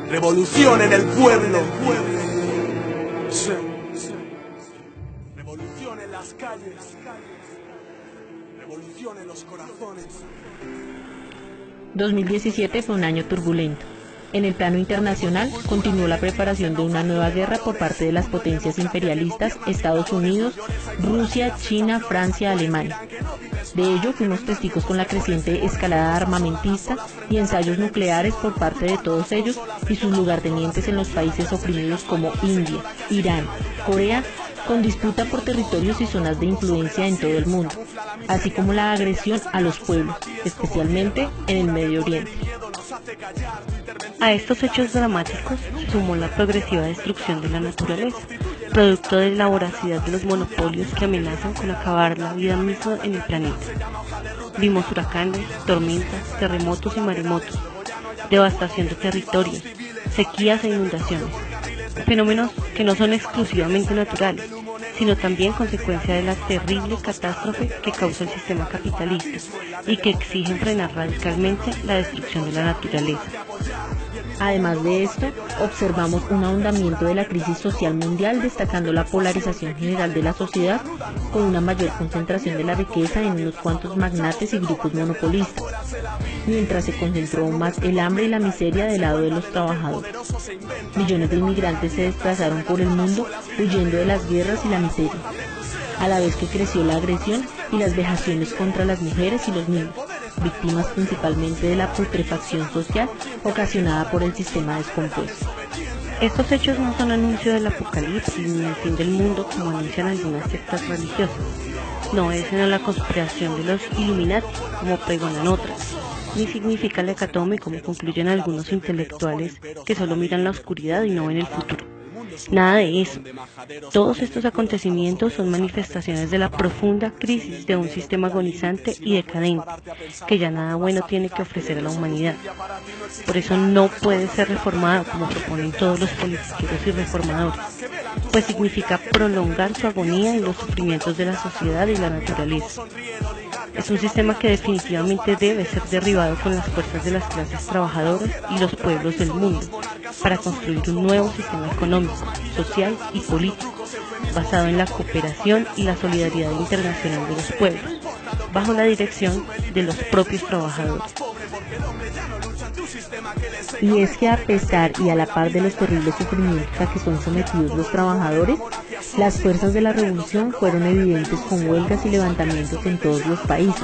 Revolución en el pueblo. Revolución en las calles. Revolución en los corazones. 2017 fue un año turbulento. En el plano internacional, continuó la preparación de una nueva guerra por parte de las potencias imperialistas Estados Unidos, Rusia, China, Francia, Alemania. De ello fuimos testigos con la creciente escalada armamentista y ensayos nucleares por parte de todos ellos y sus lugartenientes en los países oprimidos como India, Irán, Corea, con disputa por territorios y zonas de influencia en todo el mundo, así como la agresión a los pueblos, especialmente en el Medio Oriente. A estos hechos dramáticos se sumó la progresiva destrucción de la naturaleza, producto de la voracidad de los monopolios que amenazan con acabar la vida misma en el planeta. Vimos huracanes, tormentas, terremotos y maremotos, devastación de territorios, sequías e inundaciones, fenómenos que no son exclusivamente naturales, sino también consecuencia de la terrible catástrofe que causa el sistema capitalista y que exigen frenar radicalmente la destrucción de la naturaleza. Además de esto, observamos un ahondamiento de la crisis social mundial, destacando la polarización general de la sociedad con una mayor concentración de la riqueza en unos cuantos magnates y grupos monopolistas, mientras se concentró más el hambre y la miseria del lado de los trabajadores. Millones de inmigrantes se desplazaron por el mundo huyendo de las guerras y la miseria, a la vez que creció la agresión y las vejaciones contra las mujeres y los niños, víctimas principalmente de la putrefacción social ocasionada por el sistema descompuesto. Estos hechos no son anuncio del apocalipsis ni el fin del mundo como anuncian algunas sectas religiosas, no es sino la conspiración de los Illuminati como pregonan otras, ni significa la hecatombe como concluyen algunos intelectuales que solo miran la oscuridad y no ven el futuro. Nada de eso. Todos estos acontecimientos son manifestaciones de la profunda crisis de un sistema agonizante y decadente, que ya nada bueno tiene que ofrecer a la humanidad. Por eso no puede ser reformado como proponen todos los politiqueros y reformadores, pues significa prolongar su agonía y los sufrimientos de la sociedad y la naturaleza. Es un sistema que definitivamente debe ser derribado con las fuerzas de las clases trabajadoras y los pueblos del mundo, para construir un nuevo sistema económico, social y político, basado en la cooperación y la solidaridad internacional de los pueblos, bajo la dirección de los propios trabajadores. Y es que a pesar y a la par de los terribles sufrimientos a que son sometidos los trabajadores, las fuerzas de la revolución fueron evidentes con huelgas y levantamientos en todos los países,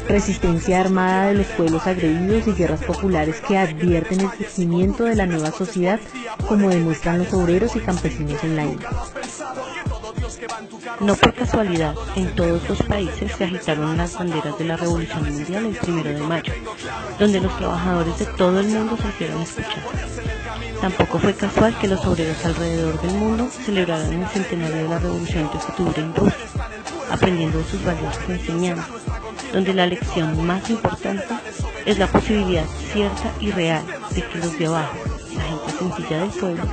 resistencia armada de los pueblos agredidos y guerras populares que advierten el surgimiento de la nueva sociedad, como demuestran los obreros y campesinos en la India. No por casualidad, en todos los países se agitaron las banderas de la Revolución Mundial el 1 de mayo, donde los trabajadores de todo el mundo se hicieron escuchar. Tampoco fue casual que los obreros alrededor del mundo celebraran el centenario de la Revolución de octubre en Rusia, aprendiendo de sus valiosas enseñanzas, donde la lección más importante es la posibilidad cierta y real de que los de abajo, la gente sencilla del pueblo,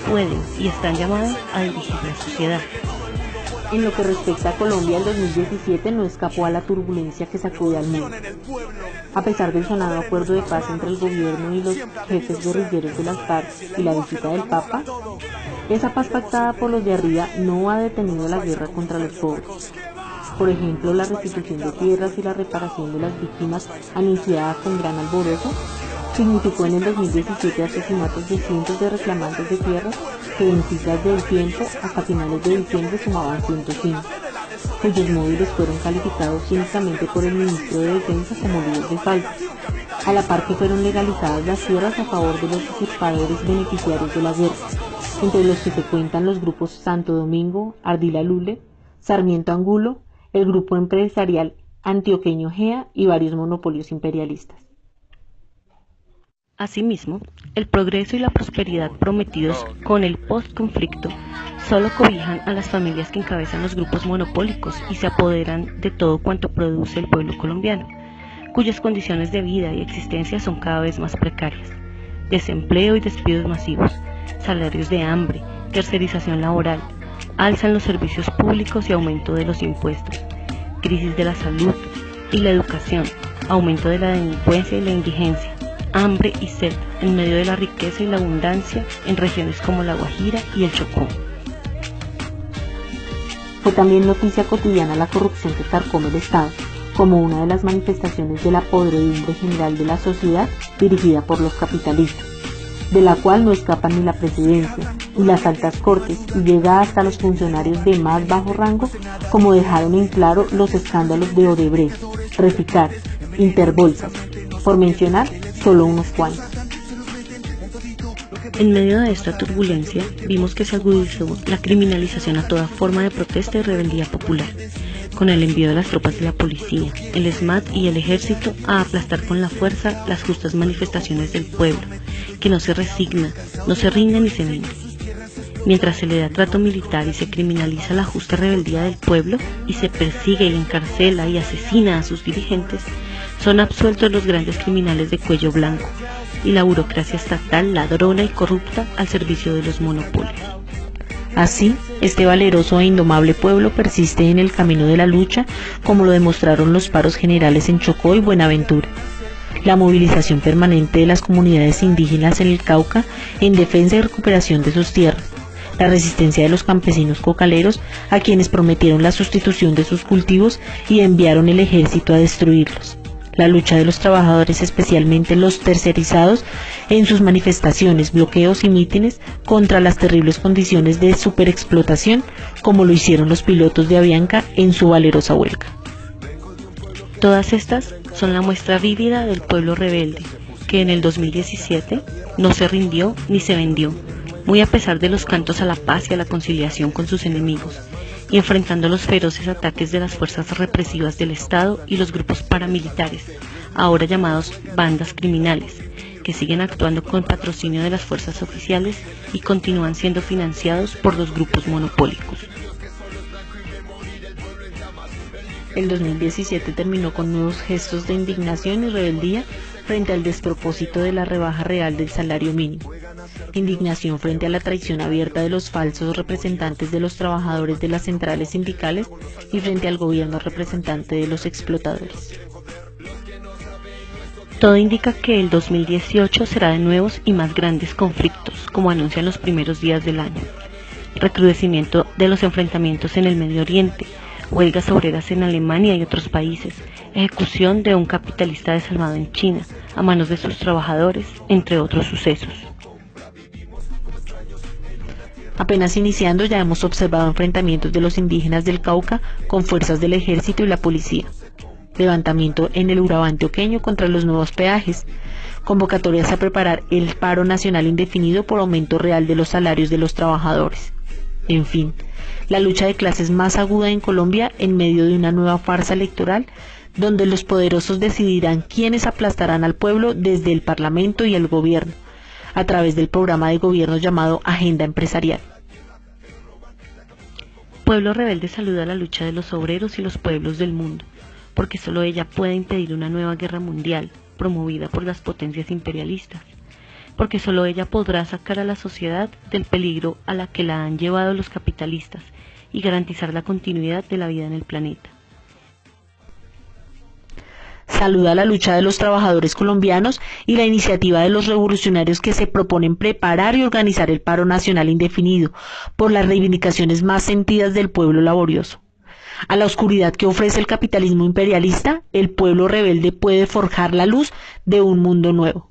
pueden y están llamados a dirigir la sociedad. En lo que respecta a Colombia, el 2017 no escapó a la turbulencia que sacude al mundo. A pesar del sonado acuerdo de paz entre el gobierno y los jefes guerrilleros de las FARC y la visita del Papa, esa paz pactada por los de arriba no ha detenido la guerra contra los pobres. Por ejemplo, la restitución de tierras y la reparación de las víctimas, anunciada con gran alboroto, significó en el 2017 asesinatos de cientos de reclamantes de tierras que en cifras del tiempo hasta finales de diciembre sumaban 105, cuyos móviles fueron calificados cínicamente por el ministro de Defensa como líos de falsos, a la par que fueron legalizadas las tierras a favor de los usurpadores beneficiarios de la guerra, entre los que se cuentan los grupos Santo Domingo, Ardila Lule, Sarmiento Angulo, el grupo empresarial antioqueño GEA y varios monopolios imperialistas. Asimismo, el progreso y la prosperidad prometidos con el post-conflicto solo cobijan a las familias que encabezan los grupos monopólicos y se apoderan de todo cuanto produce el pueblo colombiano, cuyas condiciones de vida y existencia son cada vez más precarias. Desempleo y despidos masivos, salarios de hambre, tercerización laboral, alza en los servicios públicos y aumento de los impuestos, crisis de la salud y la educación, aumento de la delincuencia y la indigencia, hambre y sed en medio de la riqueza y la abundancia en regiones como La Guajira y el Chocó. Fue también noticia cotidiana la corrupción que carcome el Estado, como una de las manifestaciones de la podredumbre general de la sociedad dirigida por los capitalistas, de la cual no escapan ni la presidencia, ni las altas cortes, y llega hasta los funcionarios de más bajo rango, como dejaron en claro los escándalos de Odebrecht, Reficar, Interbolsas, por mencionar solo unos cuantos. En medio de esta turbulencia, vimos que se agudizó la criminalización a toda forma de protesta y rebeldía popular, con el envío de las tropas de la policía, el SMAT y el ejército a aplastar con la fuerza las justas manifestaciones del pueblo, que no se resigna, no se rinde ni se vende. Mientras se le da trato militar y se criminaliza la justa rebeldía del pueblo, y se persigue y encarcela y asesina a sus dirigentes, son absueltos los grandes criminales de cuello blanco, y la burocracia estatal ladrona y corrupta al servicio de los monopolios. Así, este valeroso e indomable pueblo persiste en el camino de la lucha, como lo demostraron los paros generales en Chocó y Buenaventura, la movilización permanente de las comunidades indígenas en el Cauca en defensa y recuperación de sus tierras, la resistencia de los campesinos cocaleros a quienes prometieron la sustitución de sus cultivos y enviaron el ejército a destruirlos, la lucha de los trabajadores, especialmente los tercerizados, en sus manifestaciones, bloqueos y mítines contra las terribles condiciones de superexplotación, como lo hicieron los pilotos de Avianca en su valerosa huelga. Todas estas son la muestra vívida del pueblo rebelde, que en el 2017 no se rindió ni se vendió, muy a pesar de los cantos a la paz y a la conciliación con sus enemigos, y enfrentando los feroces ataques de las fuerzas represivas del Estado y los grupos paramilitares, ahora llamados bandas criminales, que siguen actuando con patrocinio de las fuerzas oficiales y continúan siendo financiados por los grupos monopólicos. El 2017 terminó con nuevos gestos de indignación y rebeldía frente al despropósito de la rebaja real del salario mínimo. Indignación frente a la traición abierta de los falsos representantes de los trabajadores de las centrales sindicales y frente al gobierno representante de los explotadores. Todo indica que el 2018 será de nuevos y más grandes conflictos, como anuncian los primeros días del año. Recrudecimiento de los enfrentamientos en el Medio Oriente, huelgas obreras en Alemania y otros países, ejecución de un capitalista desalmado en China a manos de sus trabajadores, entre otros sucesos. Apenas iniciando ya hemos observado enfrentamientos de los indígenas del Cauca con fuerzas del ejército y la policía, levantamiento en el Urabá antioqueño contra los nuevos peajes, convocatorias a preparar el paro nacional indefinido por aumento real de los salarios de los trabajadores. En fin, la lucha de clases más aguda en Colombia en medio de una nueva farsa electoral donde los poderosos decidirán quiénes aplastarán al pueblo desde el Parlamento y el gobierno, a través del programa de gobierno llamado Agenda Empresarial. Pueblo Rebelde saluda la lucha de los obreros y los pueblos del mundo, porque solo ella puede impedir una nueva guerra mundial, promovida por las potencias imperialistas, porque solo ella podrá sacar a la sociedad del peligro a la que la han llevado los capitalistas y garantizar la continuidad de la vida en el planeta. Saluda la lucha de los trabajadores colombianos y la iniciativa de los revolucionarios que se proponen preparar y organizar el paro nacional indefinido por las reivindicaciones más sentidas del pueblo laborioso. A la oscuridad que ofrece el capitalismo imperialista, el pueblo rebelde puede forjar la luz de un mundo nuevo.